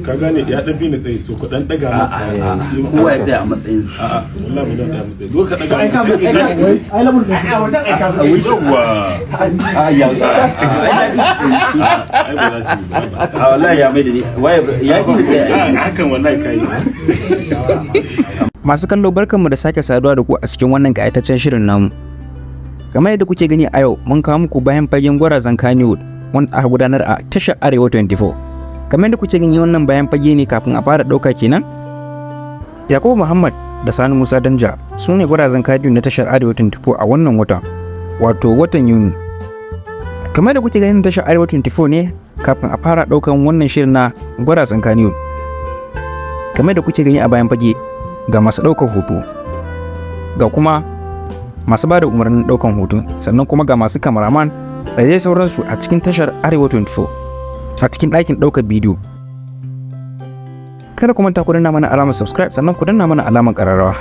ka gane ya dan bi ni tsaye so ku dan daga kowa ya tsaya a matsayin sa wallahi mu dan tsaya mu tsaye do ka daga ai labur ne a wajen aika a wuce wa ya wallahi ya mai da ni waye ya bi ni tsaye hakan wallahi kai Masu kallo barkanmu da sake saduwa da ku a cikin wannan ƙayataccen shirin namu. Kamar yadda kuke gani a yau mun kawo muku bayan fagen gwarazan kannywood wanda aka gudanar a tashar Arewa 24. Kamar yadda kuke gani wannan bayan fage ne kafin a fara ɗauka kenan. Yakubu Muhammad da Sani Musa Danja su ne gwarazan kannywood na tashar Arewa 24 a wannan watan, wato watan Yuni. Kamar yadda kuke ganin tashar Arewa 24 ne kafin a fara ɗaukan wannan shirin na gwarazan kannywood. Kamar yadda kuke gani a bayan fage ga masu ɗaukar hoto, ga kuma masu ba da umarnin ɗaukar hoto, sannan kuma ga masu kamaraman da dai sauransu a cikin tashar Arewa 24 a cikin ɗakin ɗaukar bidiyo. Kada ku manta ku danna mana alamar subscribe sannan ku danna mana alamar ƙararrawa.